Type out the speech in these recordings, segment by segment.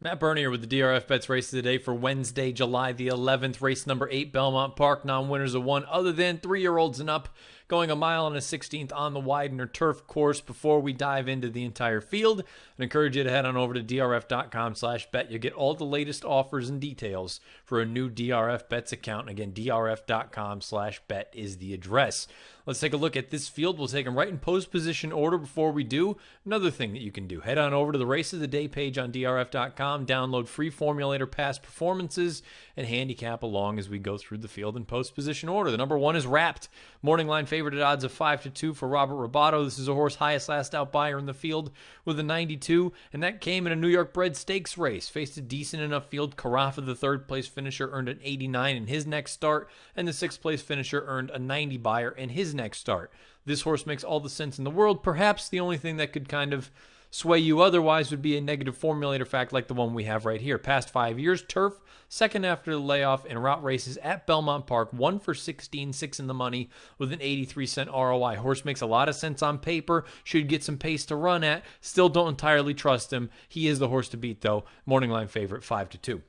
Matt Bernier with the DRF Bets race of the day for Wednesday, July the 11th. Race number 8, Belmont Park. Non-winners of one other than 3-year-olds and up. Going a mile and a 16th on the Widener turf course. Before we dive into the entire field, I encourage you to head on over to drf.com/bet. You'll get all the latest offers and details for a new DRF Bets account. Again, drf.com/bet is the address. Let's take a look at this field. We'll take them right in post position order. Before we do, another thing that you can do, head on over to the Race of the Day page on drf.com, download free formulator past performances, and handicap along as we go through the field in post position order. The number 1 is Wrapped. Morning line favorite at odds of 5-2 for Robert Robato. This is a horse highest last out buyer in the field with a 92, and that came in a New York bred stakes race. Faced a decent enough field. Carafa, the third place finisher, earned an 89 in his next start, and the sixth place finisher earned a 90 buyer in his next start. This horse makes all the sense in the world. Perhaps the only thing that could kind of sway you otherwise would be a negative formulator fact like the one we have right here. Past 5 years, turf, second after the layoff in route races at Belmont Park, 1 for 16, 6 in the money with an 83-cent ROI. Horse makes a lot of sense on paper, should get some pace to run at. Still don't entirely trust him. He is the horse to beat though. Morning line favorite, 5-2.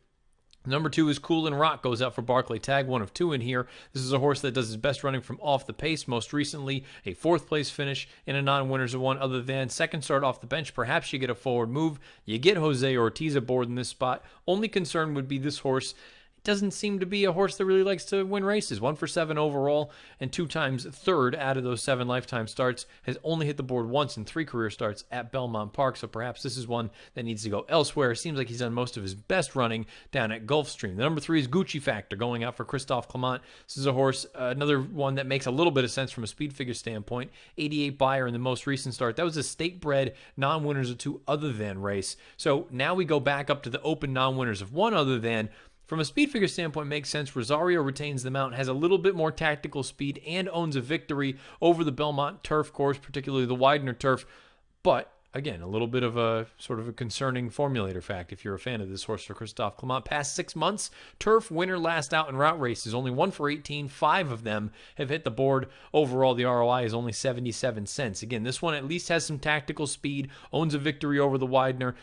Number 2 is Cool and Rock, goes out for Barclay Tag, 1 of 2 in here. This is a horse that does his best running from off the pace. Most recently, a 4th place finish in a non-winners of one other than second start off the bench. Perhaps you get a forward move. You get Jose Ortiz aboard in this spot. Only concern would be this horse doesn't seem to be a horse that really likes to win races. 1 for 7 overall and 2 times third out of those 7 lifetime starts. Has only hit the board once in 3 career starts at Belmont Park, so perhaps this is one that needs to go elsewhere. It seems like he's done most of his best running down at Gulfstream. The number 3 is Gucci Factor, going out for Christophe Clement. This is a horse, another one that makes a little bit of sense from a speed figure standpoint. 88 buyer in the most recent start. That was a state-bred non-winners of 2 other than race. So now we go back up to the open non-winners of 1 other than. From a speed figure standpoint, makes sense. Rosario retains the mount, has a little bit more tactical speed, and owns a victory over the Belmont turf course, particularly the Widener turf. But, again, a little bit of a sort of a concerning formulator fact if you're a fan of this horse for Christophe Clement. Past 6 months, turf winner last out in route races. Only 1 for 18. 5 of them have hit the board. Overall, the ROI is only 77 cents. Again, this one at least has some tactical speed, owns a victory over the Widener.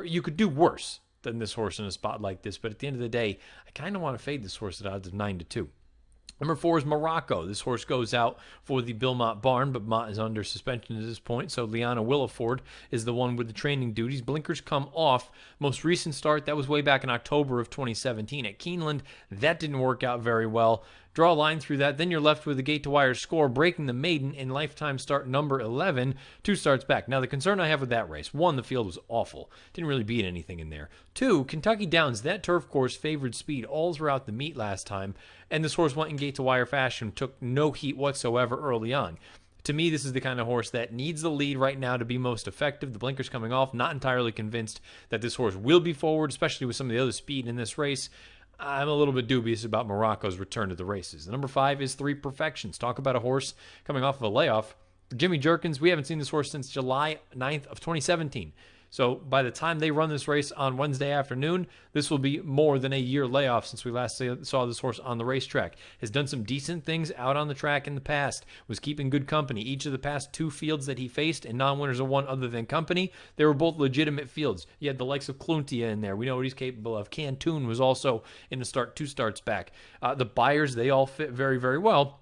You could do worse than this horse in a spot like this, but at the end of the day, I kind of want to fade this horse at odds of 9-2. Number 4 is Morocco. This horse goes out for the Belmont barn, but Mott is under suspension at this point, so Liana Williford is the one with the training duties. Blinkers come off. Most recent start, that was way back in October of 2017 at Keeneland. That didn't work out very well. Draw a line through that, then you're left with a gate-to-wire score, breaking the maiden in lifetime start number 11, 2 starts back. Now, the concern I have with that race, 1, the field was awful. Didn't really beat anything in there. 2, Kentucky Downs, that turf course favored speed all throughout the meet last time, and this horse went in gate-to-wire fashion, took no heat whatsoever early on. To me, this is the kind of horse that needs the lead right now to be most effective. The blinkers coming off, not entirely convinced that this horse will be forward, especially with some of the other speed in this race. I'm a little bit dubious about Morocco's return to the races. The number 5 is 3 Perfections. Talk about a horse coming off of a layoff. Jimmy Jerkins, we haven't seen this horse since July 9th of 2017. So by the time they run this race on Wednesday afternoon, this will be more than a year layoff since we last saw this horse on the racetrack. Has done some decent things out on the track in the past. Was keeping good company. Each of the past 2 fields that he faced and non-winners of 1 other than company, they were both legitimate fields. You had the likes of Cluntia in there. We know what he's capable of. Cantoon was also in the start 2 starts back. The buyers, they all fit very, very well.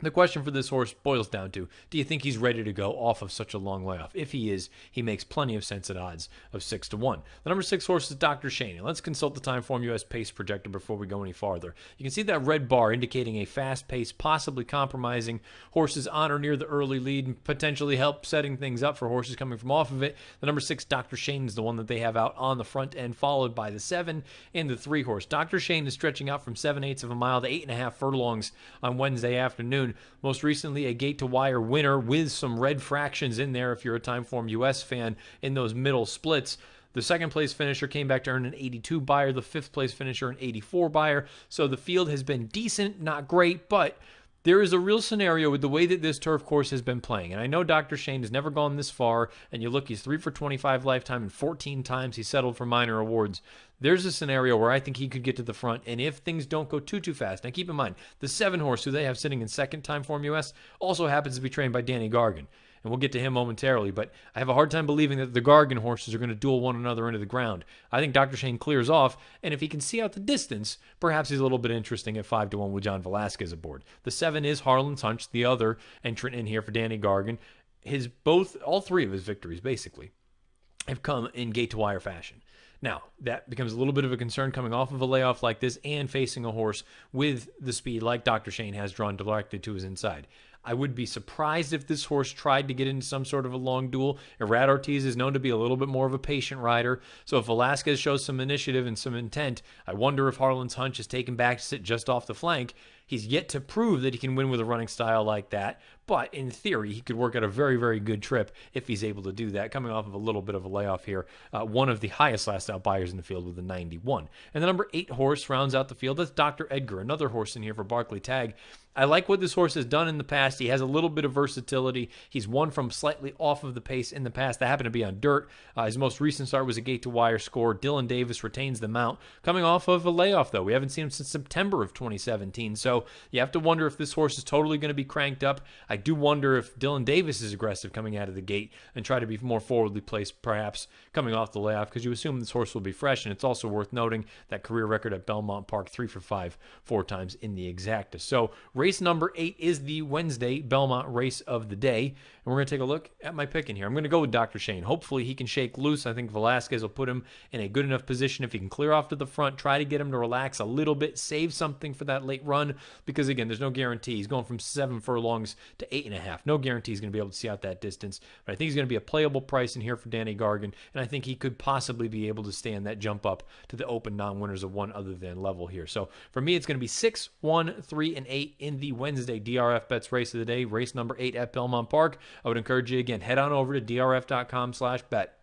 The question for this horse boils down to, do you think he's ready to go off of such a long layoff? If he is, he makes plenty of sense at odds of 6-1. The number 6 horse is Dr. Shaney. Let's consult the Timeform US pace projector before we go any farther. You can see that red bar indicating a fast pace, possibly compromising horses on or near the early lead and potentially help setting things up for horses coming from off of it. The number 6, Dr. Shane, is the one that they have out on the front end, followed by the 7 and the 3 horse. Dr. Shane is stretching out from 7/8 of a mile to 8.5 furlongs on Wednesday afternoon. Most recently, a gate-to-wire winner with some red fractions in there if you're a Timeform US fan in those middle splits. The second place finisher came back to earn an 82 buyer. The fifth place finisher, an 84 buyer. So the field has been decent, not great, but there is a real scenario with the way that this turf course has been playing. And I know Dr. Shane has never gone this far, and you look, he's 3 for 25 lifetime, and 14 times he settled for minor awards. There's a scenario where I think he could get to the front, and if things don't go too fast. Now keep in mind, the 7 horse who they have sitting in second Timeform US also happens to be trained by Danny Gargan. and we'll get to him momentarily, but I have a hard time believing that the Gargan horses are going to duel one another into the ground. I think Dr. Shane clears off, and if he can see out the distance, perhaps he's a little bit interesting at 5-1 with John Velasquez aboard. The 7 is Harlan's Hunch, the other entrant in here for Danny Gargan. All three of his victories, basically, have come in gate-to-wire fashion. Now, that becomes a little bit of a concern coming off of a layoff like this and facing a horse with the speed like Dr. Shane has drawn directly to his inside. I would be surprised if this horse tried to get into some sort of a long duel. Irad Ortiz is known to be a little bit more of a patient rider, so if Velasquez shows some initiative and some intent, I wonder if Harlan's Hunch is taken back to sit just off the flank. He's yet to prove that he can win with a running style like that, but in theory, he could work out a very, very good trip if he's able to do that, coming off of a little bit of a layoff here. One of the highest last out buyers in the field with a 91. And the number 8 horse rounds out the field. That's Dr. Edgar, another horse in here for Barclay Tagg. I like what this horse has done in the past. He has a little bit of versatility. He's won from slightly off of the pace in the past. That happened to be on dirt. His most recent start was a gate-to-wire score. Dylan Davis retains the mount. Coming off of a layoff, though. We haven't seen him since September of 2017. So you have to wonder if this horse is totally going to be cranked up. I do wonder if Dylan Davis is aggressive coming out of the gate and try to be more forwardly placed, perhaps, coming off the layoff, because you assume this horse will be fresh. And it's also worth noting that career record at Belmont Park, 3 for 5, 4 times in the exacta. So race number 8 is the Wednesday Belmont race of the day. And we're going to take a look at my pick in here. I'm going to go with Dr. Shane. Hopefully he can shake loose. I think Velasquez will put him in a good enough position if he can clear off to the front, try to get him to relax a little bit, save something for that late run, because again, there's no guarantee. He's going from 7 furlongs to 8.5. No guarantee he's going to be able to see out that distance, but I think he's going to be a playable price in here for Danny Gargan, and I think he could possibly be able to stand that jump up to the open non-winners of one other than level here. So for me, it's going to be 6, 1, 3, and 8 in the Wednesday DRF Bets race of the day, race number 8 at Belmont Park. I would encourage you, again, head on over to drf.com/bet.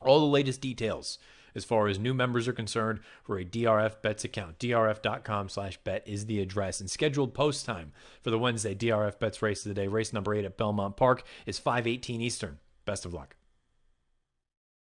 All the latest details as far as new members are concerned for a DRF Bets account. drf.com/bet is the address. And scheduled post time for the Wednesday DRF Bets race of the day, race number 8 at Belmont Park, is 5:18 Eastern. Best of luck.